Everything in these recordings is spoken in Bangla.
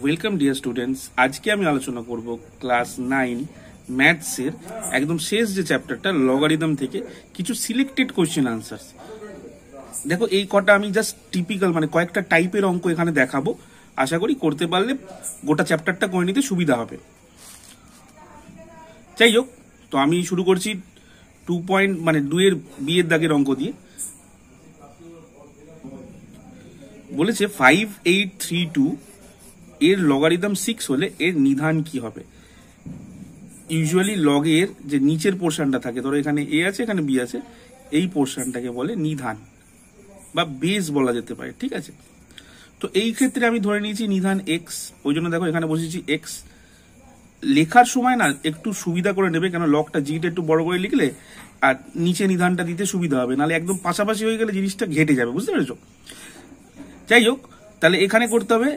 Welcome dear students. আজকে আমি আলোচনা করব ক্লাস 9 ম্যাথসের একদম শেষ যে চ্যাপ্টারটা লগারিদম থেকে কিছু সিলেক্টেড কোশ্চেন আনসার্স। দেখো এই কটা আমি জাস্ট টিপিক্যাল মানে কয়েকটা টাইপের অঙ্ক এখানে দেখাবো, আশা করি করতে পারলে গোটা চ্যাপ্টারটা করে নিতে সুবিধা হবে। যাই হোক, তো আমি শুরু করছি 2 এর বিয়ের দাগের অঙ্ক দিয়ে। বলেছে 5832 এর লগারিদম 6 হলে এর নিধান কি হবে। ইউজুয়ালি লগের যে নিচের পোর্শনটা থাকে, ধরো এখানে এ আছে এখানে বি আছে, এই পোর্শনটাকে বলে নিধান বা বেস বলা যেতে পারে, ঠিক আছে। তো এই ক্ষেত্রে আমি ধরে নিয়েছি নিধান এক্স, ওই জন্য দেখো এখানে বসেছি এক্স। লেখার সময় না একটু সুবিধা করে নেবে, কেন লগটা জিটা একটু বড় করে লিখলে আর নিচে নিধানটা দিতে সুবিধা হবে, নাহলে একদম পাশাপাশি হয়ে গেলে জিনিসটা ঘেটে যাবে, বুঝতে পেরেছো। যাই হোক, তাহলে এখানে করতে হবে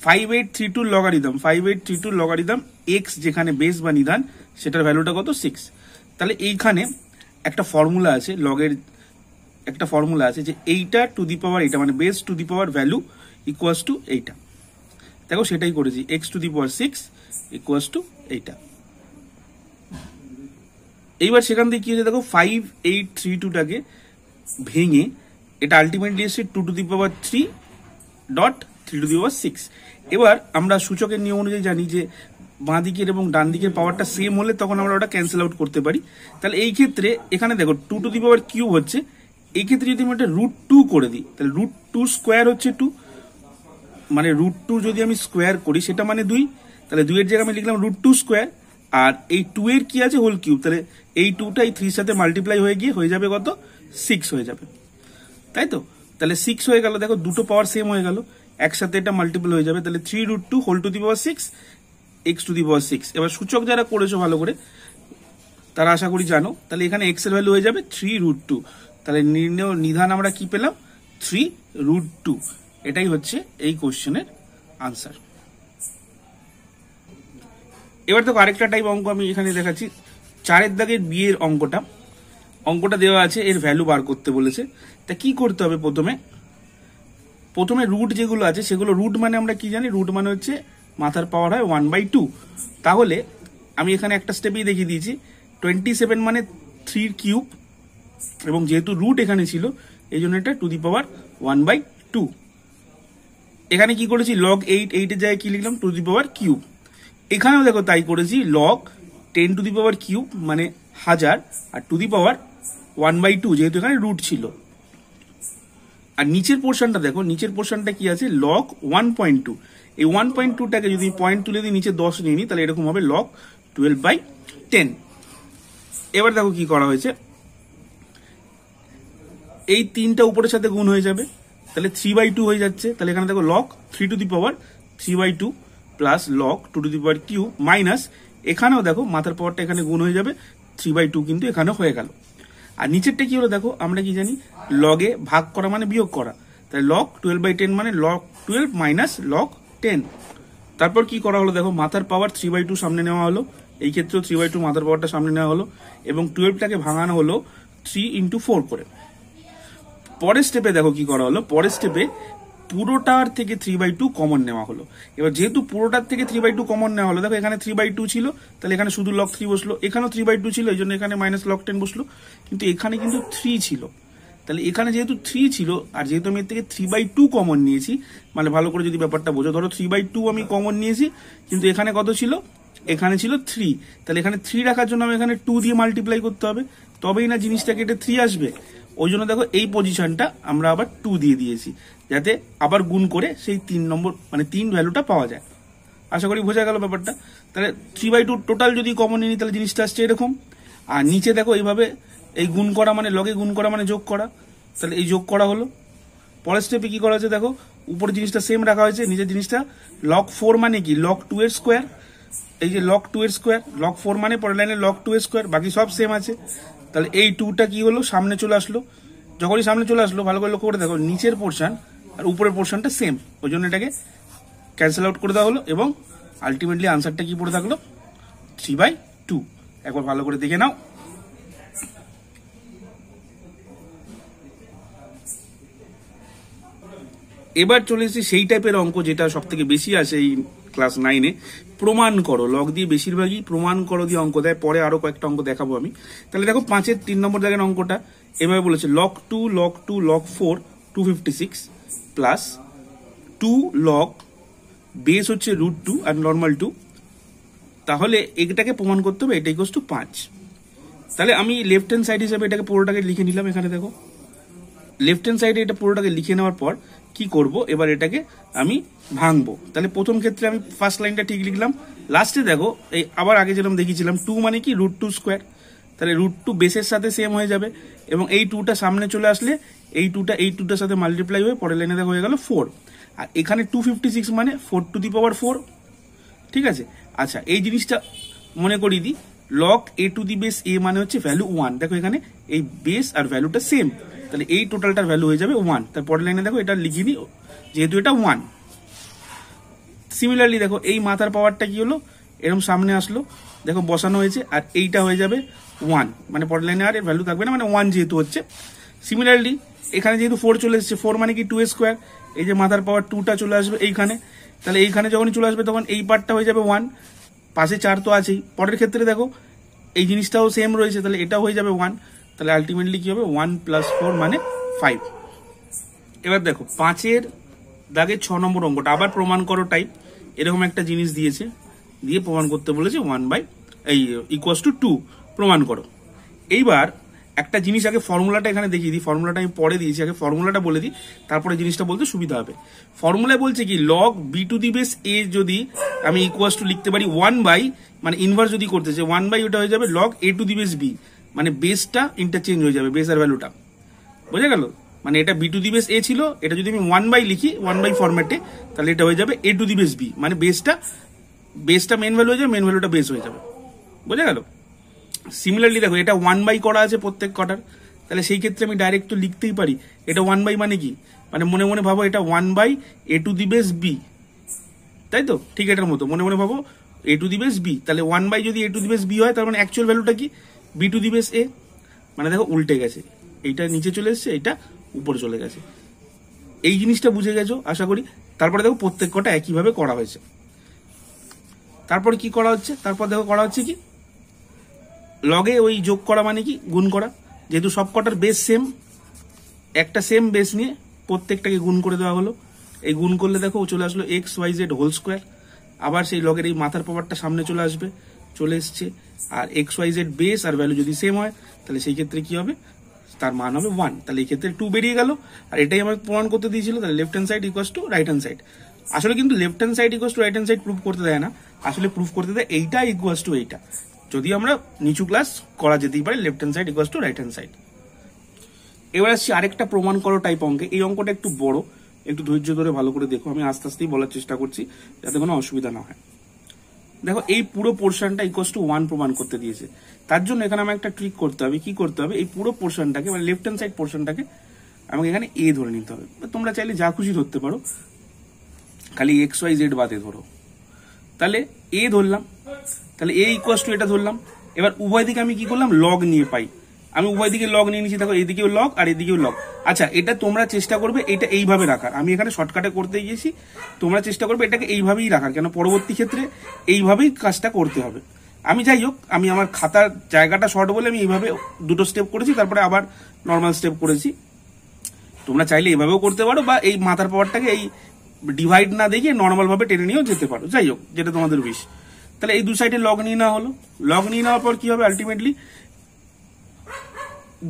5832 লগারিদম 5832 লগারিদম এক্স যেখানে বেস বা নিধান, সেটার ভ্যালুটা কত 6। তাহলে এইখানে একটা ফর্মুলা আছে, লগের একটা ফর্মুলা আছে যে এইটা টু দি পাওয়ার এইটা মানে base two the power value equals to এইটা। দেখো সেটাই করেছি, x to the power 6 equals to এইটা। এইবার সেখান থেকে কি হয়েছে দেখো 5832টাকে ভেঙে এটা আলটিমেটলি এসে 2 to the power 3 dot 3 to the power 6। এবার আমরা সূচকের নিয়ম অনুযায়ী জানি যে বাঁ দিকের এবং ডান দিকের পাওয়ারটা সেম হলে তখন আমরা ওটা ক্যান্সেল আউট করতে পারি। তাহলে এই ক্ষেত্রে এখানে দেখো 2 টু দি পাওয়ার কিউব হচ্ছে, এই ক্ষেত্রে যদি আমি একটা √2 করে দিই তাহলে √2 স্কোয়ার হচ্ছে 2, মানে √2 যদি আমি স্কোয়ার করি সেটা মানে 2, তাহলে 2 এর জায়গায় আমি লিখলাম √2 স্কোয়ার, আর এই 2 এর কি আছে হোল কিউব, তাহলে এই 2টা এই 3 সাথে মাল্টিপ্লাই হয়ে গিয়ে হয়ে যাবে কত 6 হয়ে যাবে, তাই তো। তাহলে 6 হয়ে গেল, দেখো দুটো পাওয়ার সেম হয়ে গেল, একসাথে এটা মাল্টিপল হয়ে যাবে, তাহলে 3√2 whole to the power 6 x to the power 6। এবার সূচক যারা করেছো ভালো করে তারা আশা করি জানো, তাহলে এখানে এক্স এর ভ্যালু হয়ে যাবে 3√2। তাহলে নির্ণয় নিধান আমরা কি পেলাম 3√2। এটাই হচ্ছে এই কোশ্চেনের আনসার। এবার দেখো আরেকটা টাইপ অঙ্ক আমি এখানে দেখাচ্ছি, 4 দাগের বিয়ের অঙ্কটা দেওয়া আছে, এর ভ্যালু বার করতে বলেছে। তা কি করতে হবে, প্রথমে রুট যেগুলো আছে সেগুলো, রুট মানে আমরা কি জানি, রুট মানে হচ্ছে মাথার পাওয়ার হয় 1/2। তাহলে আমি এখানে একটা স্টেপেই দেখিয়ে দিয়েছি, 27 মানে 3 কিউব, এবং যেহেতু রুট এখানে ছিল এই জন্য এটা টু দি পাওয়ার 1/2। এখানে কি করেছি লগ 8 এর জায়গায় কি লিখলাম টু দি পাওয়ার কিউব। এখানেও দেখো তাই করেছি, log 10 two the power cube মানে 1000, আর টু দি পাওয়ার 1/2 যেহেতু এখানে রুট ছিল। আর নিচের পোর্শনটা দেখো, নিচের পোর্শনটা কি আছে লগ 1.2, এই 1.2টাকে যদি পয়েন্ট তুলে দিই নিচে 10 নিয়ে নিই তাহলে এরকম হবে লগ 12/10। এবার দেখো কি করা হয়েছে, এই 3টা উপরের সাথে গুণ হয়ে যাবে, তাহলে 3/2 হয়ে যাচ্ছে। তাহলে এখানে দেখো log 3 to the power 3/2 plus log 2 to the power cube minus, এখানেও দেখো মাথার পাওয়ারটা এখানে গুণ হয়ে যাবে 3/2 কিন্তু এখানেও হয়ে গেল। আর নিচেরটা কি হলো দেখো, আমরা কি জানি লগে ভাগ করা মানে বিয়োগ করা, তাই লগ 12/10 মানে লগ 12 মাইনাস লগ 10। তারপর কি করা হলো দেখো, মাথার পাওয়ার 3/2 সামনে নেওয়া হলো, এই ক্ষেত্রেও 3/2 মাথার পাওয়ারটা সামনে নেওয়া হলো, এবং 12টাকে ভাঙানো হলো 3 × 4 করে। পরের স্টেপে দেখো কি করা হলো, পরের স্টেপে পুরোটার থেকে 3/2 কমন নেওয়া হলো। এবার যেহেতু পুরোটার থেকে 3/2 কমন নেওয়া হলো, দেখো এখানে 3/2 ছিল তাহলে এখানে শুধু লগ 3 বসলো, এখানেও 3/2 ছিল এই জন্য এখানে মাইনাস লগ 10 বসলো, কিন্তু এখানে কিন্তু 3 ছিল। তাহলে এখানে যেহেতু 3 ছিল আর যেহেতু আমি এর থেকে 3/2 কমন নিয়েছি, মানে ভালো করে যদি ব্যাপারটা বোঝো, ধরো 3/2 আমি কমন নিয়েছি, কিন্তু এখানে কত ছিল, এখানে ছিল 3, তাহলে এখানে 3 রাখার জন্য আমি এখানে 2 দিয়ে মাল্টিপ্লাই করতে হবে, তবেই না জিনিসটা কেটে 3 আসবে। ওই জন্য দেখো এই পজিশনটা আমরা আবার 2 দিয়ে দিয়েছি, যাতে আবার গুণ করে সেই 3 নম্বর মানে 3 ভ্যালুটা পাওয়া যায়। আশা করি বোঝা গেল ব্যাপারটা। তাহলে 3/2 টোটাল যদি কমন নিই তাহলে জিনিসটা আসছে এরকম। আর নিচে দেখো এইভাবে এই গুণ করা মানে লগে গুণ করা মানে যোগ করা, তাহলে এই যোগ করা হলো। পরের স্টেপে কি করা হয়েছে দেখো, উপরে জিনিসটা সেম রাখা হয়েছে, নিচের জিনিসটা লগ 4 মানে কি লগ 2 এর স্কোয়ার, এই যে লগ 2 এর স্কোয়ার, লগ 4 মানে পরের লাইনে লগ 2 এর স্কোয়ার, বাকি সব সেম আছে। তাহলে এই 2টা কি হলো সামনে চলে আসলো, যখনই সামনে চলে আসলো ভালো করে লক্ষ্য করে দেখো নিচের পোর্শন আর উপরের পোর্শনটা সেম, ওই জন্য এটাকে ক্যান্সেল আউট করে দেওয়া হলো, এবং আলটিমেটলি আনসারটা কি পড়ে থাকলো 3/2। একবার ভালো করে দেখে নাও। এবার চলে এসেছি সেই টাইপের অঙ্ক যেটা সব থেকে বেশি আসে এই ক্লাস 9-এ, প্রমাণ করো। লগ দিয়ে বেশিরভাগই প্রমাণ করো দিয়ে অঙ্ক দেয়, পরে আরো কয়েকটা অঙ্ক দেখাবো আমি। তাহলে দেখো 5-এর 3 নম্বর জায়গার অঙ্কটা এভাবে বলেছে, log 2 log 4 256 plus 2 log base হচ্ছে √2 আর নর্মাল 2। তাহলে এটাকে প্রমাণ করতে হবে এটা ইকুয়ালস টু 5। তাহলে আমি লেফট হ্যান্ড সাইড হিসেবে এটাকে পুরোটাকে লিখে নিলাম। এখানে দেখো লেফট হ্যান্ড সাইডে এটা পুরোটাকে লিখে নেওয়ার পর কি করব, এবার এটাকে আমি ভাঙবো। তাহলে প্রথম ক্ষেত্রে আমি ফার্স্ট লাইনটা ঠিক লিখলাম, লাস্টে দেখো এই আবার আগে যেরকম দেখিয়েছিলাম 2 মানে কি √2 স্কোয়ার, তাহলে √2 বেসের সাথে সেম হয়ে যাবে এবং এই 2টা সামনে চলে আসলে এই 2টার সাথে মাল্টিপ্লাই হয়ে পরের লাইনে দেখো হয়ে গেল 4। আর এখানে 256 মানে 4⁴। ঠিক আছে, আচ্ছা এই জিনিসটা মনে করিয়ে দিই, log a to the base a মানে হচ্ছে ভ্যালু 1। দেখো এখানে এই বেস আর ভ্যালুটা সেম, তাহলে এই টোটালটার ভ্যালু হয়ে যাবে 1। তার পরের লাইনে দেখো এটা লিখে নিই যেহেতু এটা 1। সিমিলারলি দেখো এই মাথার পাওয়ারটা কি হলো, এরকম সামনে আসলো, দেখো বসানো হয়েছে, আর এইটা হয়ে যাবে 1, মানে পরের লাইনে আর এর ভ্যালু থাকবে না, মানে 1 যেহেতু হচ্ছে। সিমিলারলি এখানে যেহেতু 4 চলে এসেছে, 4 মানে কি 2a স্কোয়ার, এই যে মাথার পাওয়ার 2টা চলে আসবে এইখানে, তাহলে এইখানে যখনই চলে আসবে তখন এই পার্টটা হয়ে যাবে 1, পাশে 4 তো আছেই। পরের ক্ষেত্রে দেখো এই জিনিসটাও সেম রয়েছে, তাহলে এটাও হয়ে যাবে 1, তাহলে আলটিমেটলি কি হবে 1 + 4 মানে 5। এবার দেখো 5-এর দাগে 6 নম্বর অঙ্কটা আবার প্রমাণ করো টাইপ, এরকম একটা জিনিস দিয়েছে, দিয়ে প্রমাণ করতে বলেছে 1/2 প্রমাণ করো। এইবার একটা জিনিস আগে ফর্মুলাটা এখানে দেখিয়ে দিই, ফর্মুলাটা আমি পরে দিয়েছি, আগে ফর্মুলাটা বলে দিই, তারপরে জিনিসটা বলতে সুবিধা হবে। ফর্মুলায় বলছে কি log b to the base a যদি আমি ইকুয়ালস টু লিখতে পারি 1/, মানে ইনভার্স যদি করতে চাই 1/, ওটা হয়ে যাবে log a to the base b, মানে বেসটা ইন্টারচেঞ্জ হয়ে যাবে, বেস আর ভ্যালুটা, বোঝা গেল? মানে এটা b to the base a ছিল, এটা যদি আমি 1/, লিখি 1/, ফরম্যাটে, তাহলে এটা হয়ে যাবে a to the base b, মানে বেসটা মেন ভ্যালু হয়ে যাবে, মেন ভ্যালুটা বেস হয়ে যাবে, বোঝা গেল? সিমিলারলি দেখো এটা 1/, করা আছে প্রত্যেক কটার, তাহলে সেই ক্ষেত্রে আমি ডাইরেক্ট তো লিখতেই পারি এটা 1/, মানে কি, মানে মনে মনে ভাবো এটা 1/, a to the base b, তাই তো? ঠিক এটার মতো মনে মনে ভাবো a to the base b, তাহলে 1/, যদি a to the base b হয় তার মানে অ্যাকচুয়াল ভ্যালুটা কি b to the base a, মানে দেখো উল্টে গেছে, এইটা নিচে চলে এসছে, এটা উপরে চলে গেছে। এই জিনিসটা বুঝে গেছো আশা করি। তারপরে দেখো প্রত্যেক কটা একইভাবে করা হয়েছে। তারপরে কি করা হচ্ছে, তারপর দেখো করা হচ্ছে কি লগে ওই যোগ করা মানে কি গুণ করা, যেহেতু সব কটার বেস সেম, একটা সেম বেস নিয়ে প্রত্যেকটাকে গুণ করে দেওয়া হলো। এই গুণ করলে দেখো চলে আসলো xyz হোল স্কোয়ার, আবার সেই লগের এই মাথার পাওয়ারটা সামনে চলে আসবে, চলে এসছে, আর xyz বেস আর ভ্যালু যদি সেম হয় তাহলে সেই ক্ষেত্রে কি হবে, তার মান হবে 1, তাহলে এই ক্ষেত্রে 2 বেরিয়ে গেল। আর এটাই আমাকে প্রমাণ করতে দিয়েছিল, তাহলে left hand side equals to right hand side. আসলে কিন্তু left hand side equals to right hand side prove করতে দেয় না, আসলে প্রুভ করতে দেয় এইটা ইকুয়ালস টু এইটা। যদি আমরা নিচু ক্লাস করা যেতেই পারে left hand side equals to right hand side. এবার আসছি আরেকটা প্রমাণ করো টাইপ অঙ্কে। এই অঙ্কটা একটু বড়, একটু ধৈর্য ধরে ভালো করে দেখো, আমি আস্তে আস্তেই বলার চেষ্টা করছি যাতে কোনো অসুবিধা না হয়। দেখো এই পুরো পোর্শনটা ইকুয়ালস টু 1 প্রমাণ করতে দিয়েছে, তার জন্য এখানে আমার একটা ট্রিক করতে হবে। কি করতে হবে, এই পুরো পোর্শনটাকে মানে লেফট হ্যান্ড সাইড পোর্শনটাকে আমাকে এখানে এ ধরে নিতে হবে। তোমরা চাইলে যা খুশি ধরতে পারো, খালি xyz বাদে ধরো। তাহলে এ ধরলাম, তাহলে এ ইকুয়ালস টু এটা ধরলাম। এবার উভয় দিকে আমি কি করলাম, লগ নিয়ে পাই, আমি উভয় দিকে লগ নিয়ে নিচ্ছি। দেখো এদিকেও লগ আর এদিকেও লগ। আচ্ছা এটা তোমরা চেষ্টা করবে এটা এইভাবে রাখার, আমি এখানে শর্টকাটে করতে গিয়েছি, তোমরা চেষ্টা করবে এটাকে এইভাবেই রাখার, কেন পরবর্তী ক্ষেত্রে এইভাবেই কাজটা করতে হবে। আমি যাই হোক, আমি আমার খাতার জায়গাটা শর্ট বলে আমি এইভাবে দুটো স্টেপ করেছি, তারপরে আবার নর্মাল স্টেপ করেছি। তোমরা চাইলে এইভাবেও করতে পারো, বা এই মাথার পাওয়ারটাকে এই ডিভাইড না দেখিয়ে নর্মাল ভাবে টেনে নিয়েও যেতে পারো, যাই হোক যেটা তোমাদের উইশ। তাহলে এই দু সাইডে লগ নিয়ে নেওয়া হলো, লগ নিয়ে নেওয়ার পর কি হবে, আলটিমেটলি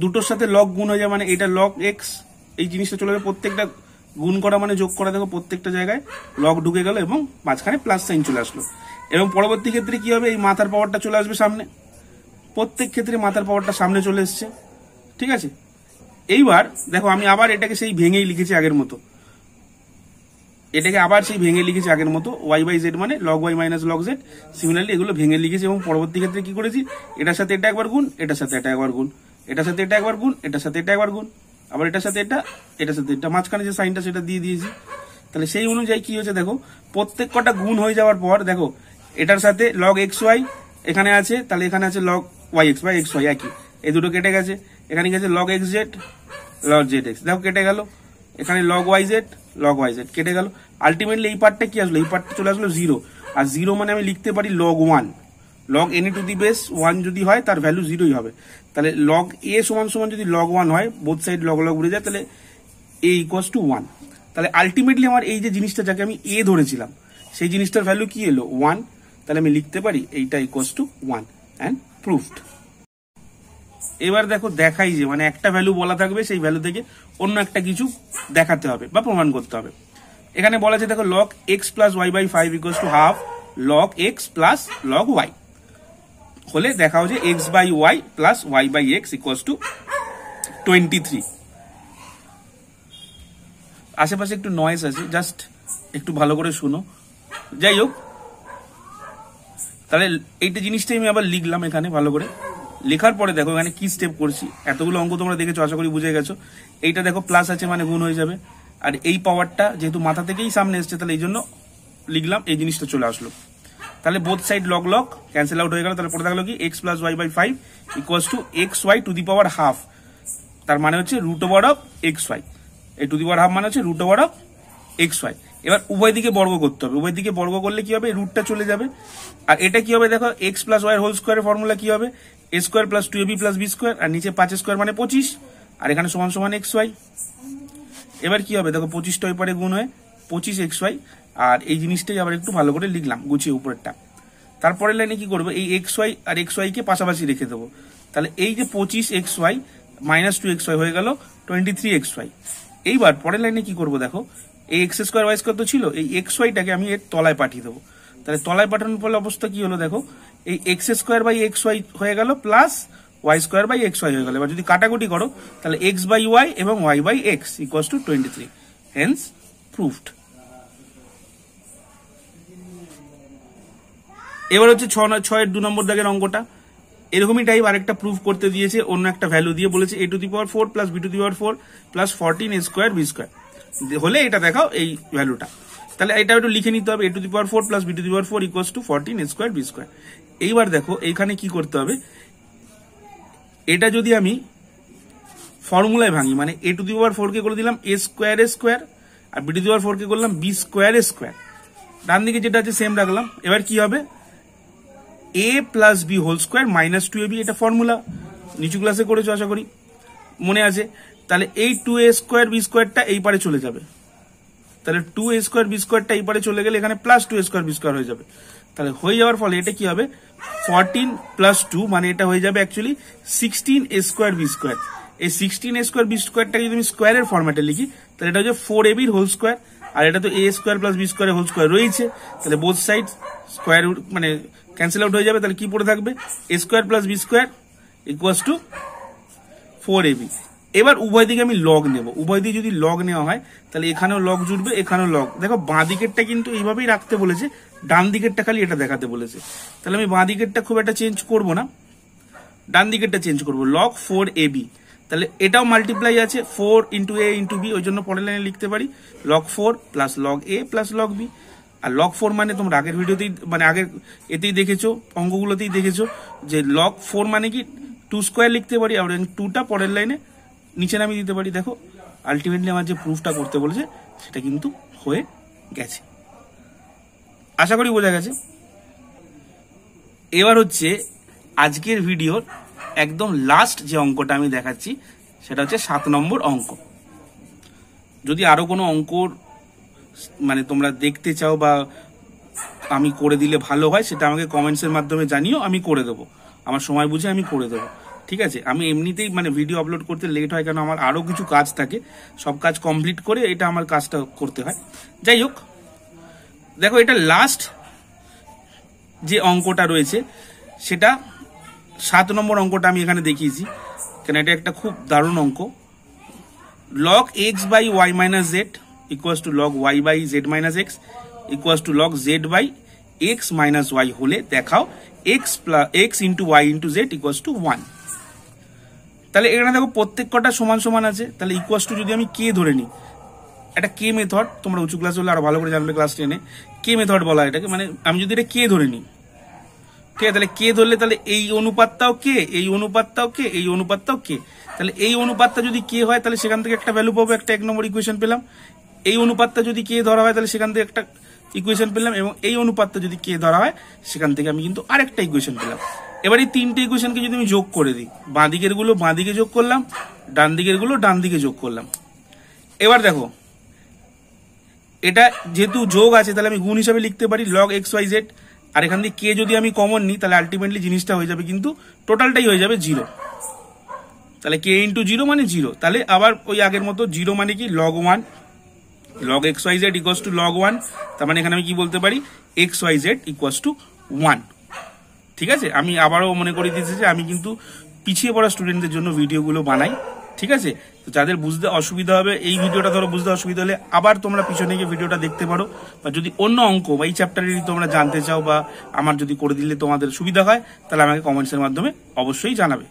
দুটোর সাথে লগ গুণ হয়ে যায়, মানে এটা লগ এক্স, এই জিনিসটা চলে যাবে, প্রত্যেকটা গুণ করা মানে যোগ করা, দেখো প্রত্যেকটা জায়গায় লগ ঢুকে গেল এবং মাঝখানে প্লাস সাইন চলে আসলো। এবং পরবর্তী ক্ষেত্রে কি হবে, এই মাথার পাওয়ারটা চলে আসবে সামনে, প্রত্যেক ক্ষেত্রে মাথার পাওয়ারটা সামনে চলে এসছে, ঠিক আছে। এইবার দেখো আমি আবার এটাকে সেই ভেঙেই লিখেছি আগের মতো, এটাকে আবার সেই ভেঙে লিখেছি আগের মতো, y/z মানে log y minus log z। Similarly এগুলো ভেঙে লিখেছি এবং পরবর্তী ক্ষেত্রে কি করেছি, এটার সাথে এটা একবার গুণ, এটার সাথে এটা একবার গুণ, এটার সাথে এটা একবার গুণ, এটার সাথে এটা একবার গুণ, আবার এটার সাথে এটা, এটার সাথে এটা, মাঝখানে যে সাইনটা সেটা দিয়ে দিয়েছি। তাহলে সেই অনুযায়ী কি হয়েছে দেখো, প্রত্যেক কটা গুণ হয়ে যাওয়ার পর দেখো এটার সাথে log xy এখানে আছে, তাহলে এখানে আছে log yx বা xy একই, এই দুটো কেটে গেছে, এখানে গেছে log xz log zx, দেখো কেটে গেল, এখানে log yz log Y Z কেটে গেল। আলটিমেটলি এই পার্টটা কি আসলো, এই পার্টটা চলে আসলো 0, আর 0 মানে আমি লিখতে পারি log 1, log n to the base 1 যদি হয় তার ভ্যালু 0ই হবে। তাহলে log a সমান সমান যদি log 1 হয়, বোথ সাইড লগ লগ উড়ে যায়, তাহলে a ইকুয়ালস টু 1। তাহলে আলটিমেটলি আমার এই যে জিনিসটা যাকে আমি a ধরেছিলাম সেই জিনিসটার ভ্যালু কি এলো 1, তাহলে আমি লিখতে পারি এইটা ইকুয়ালস টু 1 অ্যান্ড প্রুভড। এবার দেখো দেখাই যে মানে একটা ভ্যালু বলা থাকবে, সেই ভ্যালু থেকে অন্য একটা কিছু দেখাতে হবে বা প্রমাণ করতে হবে। এখানে বলা আছে দেখো log x plus Y by 5 equals to half log x plus log y হলে দেখাও যে x by Y plus Y by X equals to 23। আশেপাশে একটু নয়েজ আছে, জাস্ট একটু ভালো করে শুনো। যাই হোক, তাহলে এইটা জিনিসটাই আমি আবার লিখলাম এখানে ভালো করে। লেখার পরে দেখো এখানে কি স্টেপ করছি, এতগুলো অঙ্ক তোমরা দেখেছো, আশা করি বুঝে গেছো। এইটা দেখো প্লাস আছে মানে গুণ হয়ে যাবে, আর এই পাওয়ারটা যেহেতু মাথা থেকেই সামনে এসছে তাহলে এই জন্য লিখলাম, এই জিনিসটা চলে আসলো। তাহলে both side log log cancel out হয়ে গেল। তাহলে পড়ে থাকলো কি x plus Y by 5 equals to X Y to the power half, তার মানে হচ্ছে root over of X Y. এই টু দি পাওয়ার হাফ মানে হচ্ছে root over of X Y. এবার উভয় দিকে বর্গ করতে হবে, উভয় দিকে বর্গ করলে কি হবে, রুটটা চলে যাবে। আর এটা কি হবে দেখো, এক্স প্লাস ওয়াই হোল স্কোয়ারের ফর্মুলা কি হবে, a square plus 2ab plus B square, আর নিচে 5 স্কোয়ার মানে 25, আর এখানে সমান সমান এক্স ওয়াই। এবার কি হবে দেখো 25টা ওই পারে গুণ হয়ে 25 এক্স ওয়াই, আর এই জিনিসটাই আবার একটু ভালো করে লিখলাম গুছিয়ে উপরেরটা। তারপরের লাইনে কি করবো, এই এক্স ওয়াই আর এক্স ওয়াই কে পাশাপাশি রেখে দেবো। তাহলে এই যে 25 X Y minus 2 X Y হয়ে গেল 23 এক্স ওয়াই। এইবার পরের লাইনে কি করবো দেখো, এই এক্স স্কোয়ার ওয়াই স্কোয়ার তো ছিল, এই এক্স ওয়াইটাকে আমি এর তলায় পাঠিয়ে দেবো। তাহলে তলায় পাঠানোর ফলে অবস্থা কি হলো দেখো, এই X square by X Y হয়ে গেল plus Y square by X Y হয়ে গেল। এবার যদি কাটাকুটি করো তাহলে এক্স বাই ওয়াই এবং Y by X equals to 23, hence proved. এবার হচ্ছে 6-এর 2 নম্বর দাগের অঙ্কটা। এরকমই টাইপ আরেকটা প্রুভ করতে দিয়েছে, অন্য একটা ভ্যালু দিয়ে বলেছে a to the power 4 plus b to the power 4 plus 14 a square B square হলে এটা দেখাও এই ভ্যালুটা। তাহলে এটা একটু লিখে নিতে হবে, a to the power 4 plus b to the power 4 equals to 14 a square B square. এইবার দেখো এইখানে কি করতে হবে, এটা যদি আমি ফর্মুলায় ভাঙি, মানে a টু দি পাওয়ার 4 কে করে দিলাম a স্কোয়ার আর b টু দি পাওয়ার 4 কে করলাম b স্কোয়ার স্কোয়ার, ডান দিকে যেটা আছে সেম রাখলাম। এবার কি হবে, a plus B whole square minus 2ab, এটা ফর্মুলা নিচু ক্লাসে করেছো আশা করি মনে আছে। তাহলে এই 2a স্কোয়ার বি স্কোয়ারটা এই পারে চলে যাবে, তাহলে 2a স্কোয়ার বি স্কোয়ারটা এই পারে চলে গেলে এখানে plus 2a square B square হয়ে যাবে। তাহলে হয়ে যাওয়ার ফলে এটা কি হবে 14 প্লাস 2 মানে এটা হয়ে যাবে actually 16 a square B square. এই 16 a স্কোয়ার বি স্কোয়ারটাকে যদি আমি স্কোয়ারের ফরম্যাটে লিখি তাহলে এটা হচ্ছে 4ab হোল স্কোয়ার, আর এটা তো a square plus B square whole square রয়েছে, তাহলে বোথ সাইড স্কোয়ার মানে ক্যান্সেল আউট হয়ে যাবে। তাহলে কি পড়ে থাকবে, a square plus B square equals to 4ab। এবার উভয় দিকে আমি লগ নেব, উভয় দিকে যদি লগ নেওয়া হয় তাহলে এখানেও লগ জুড়বে, এখানেও লগ। দেখো বাঁ দিকেরটা কিন্তু এইভাবেই রাখতে বলেছে, ডান দিকেরটা খালি এটা দেখাতে বলেছে। তাহলে আমি বাঁ দিকেরটা খুব একটা চেঞ্জ করব না, ডান দিকেরটা চেঞ্জ করব, log 4ab। তাহলে এটাও মাল্টিপ্লাই আছে 4 ইন্টু a ইন্টু b, ওই জন্য পরের লাইনে লিখতে পারি log 4 plus log a plus log b। আর log 4 মানে তোমরা আগের ভিডিওতেই মানে আগের এতেই দেখেছো, অঙ্কগুলোতেই দেখেছো যে log 4 মানে কি 2 স্কোয়ার লিখতে পারি, আর 2টা পরের লাইনে নিচে নামিয়ে দিতে পারি। দেখো আলটিমেটলি আমার যে প্রুফটা করতে বলেছে সেটা কিন্তু হয়ে গেছে, আশা করি বোঝা গেছে। এবার হচ্ছে আজকের ভিডিওর একদম লাস্ট যে অঙ্কটা আমি দেখাচ্ছি সেটা হচ্ছে 7 নম্বর অঙ্ক। যদি আরো কোনো অঙ্কর মানে তোমরা দেখতে চাও বা আমি করে দিলে ভালো হয় সেটা আমাকে কমেন্টসের মাধ্যমে জানিও, আমি করে দেবো, আমার সময় বুঝে আমি করে দেবো, ঠিক আছে। আমি এমনিতেই মানে ভিডিও আপলোড করতে লেট হয় কেন আমার আরো কিছু কাজ থাকে, সব কাজ কমপ্লিট করে এটা আমার কাজটা করতে হয়। যাই হোক, দেখো এটা লাস্ট যে অঙ্কটা রয়েছে সেটা 7 নম্বর অঙ্কটা আমি এখানে দেখিয়েছি, কেন এটা একটা খুব দারুণ অঙ্ক। log x by Y minus Z equals to log y by Z minus X equals to log z by X minus Y হলে দেখাও x into Y into Z equals to 1। তাহলে এখানে দেখো প্রত্যেক কটা সমান সমান আছে, তাহলে ইকুয়ালস টু যদি আমি কে ধরে নিই, একটা কে মেথড, তোমরা উঁচু ক্লাস হলে আরো ভালো করে জানবে ক্লাস 10-এ কে মেথড বলা এটাকে, মানে আমি যদি এটা কে ধরে নিই, ঠিক আছে, তাহলে কে ধরলে তাহলে এই অনুপাতটাও কে, এই অনুপাতটাও কে, এই অনুপাতটাও কে, তাহলে এই অনুপাতটা যদি কে হয় তাহলে সেখান থেকে একটা ভ্যালু পাবো, একটা 1 নম্বর ইকুয়েশন পেলাম। এই অনুপাতটা যদি কে ধরা হয় তাহলে সেখান থেকে একটা ইকুয়েশন পেলাম, এবং এই অনুপাতটা যদি কে ধরা হয় সেখান থেকে আমি কিন্তু আরেকটা ইকুয়েশন পেলাম। এবার এই তিনটে ইকুয়েশনকে যদি আমি যোগ করে দিই, বাঁ দিকের গুলো বাঁ দিকে যোগ করলাম, ডান দিকের গুলো ডান দিকে যোগ করলাম। এবার দেখো এটা যেহেতু যোগ আছে তাহলে আমি গুণ হিসাবে লিখতে পারি log xyz, আর এখান থেকে কে যদি আমি কমন নিই তাহলে আলটিমেটলি জিনিসটা হয়ে যাবে কিন্তু টোটালটাই হয়ে যাবে 0। তাহলে কে ইন্টু 0 মানে 0। তাহলে আবার ওই আগের মতো 0 মানে কি log 1, log xyz equals to log 1, তার মানে এখানে আমি কি বলতে পারি xyz ইকুয়ালস টু 1। ঠিক আছে, আমি আবারও মনে করিয়ে দিচ্ছি যে আমি কিন্তু পিছিয়ে পড়া স্টুডেন্টদের জন্য ভিডিওগুলো বানাই। ঠিক আছে, তো যাদের বুঝতে অসুবিধা হবে, এই ভিডিওটা ধরো বুঝতে অসুবিধা হলে আবার তোমরা পিছনে গিয়ে ভিডিওটা দেখতে পারো, বা যদি অন্য অঙ্ক বা এই চ্যাপ্টারেরই তোমরা জানতে চাও বা আমার যদি করে দিলে তোমাদের সুবিধা হয় তাহলে আমাকে কমেন্টসের মাধ্যমে অবশ্যই জানাবে।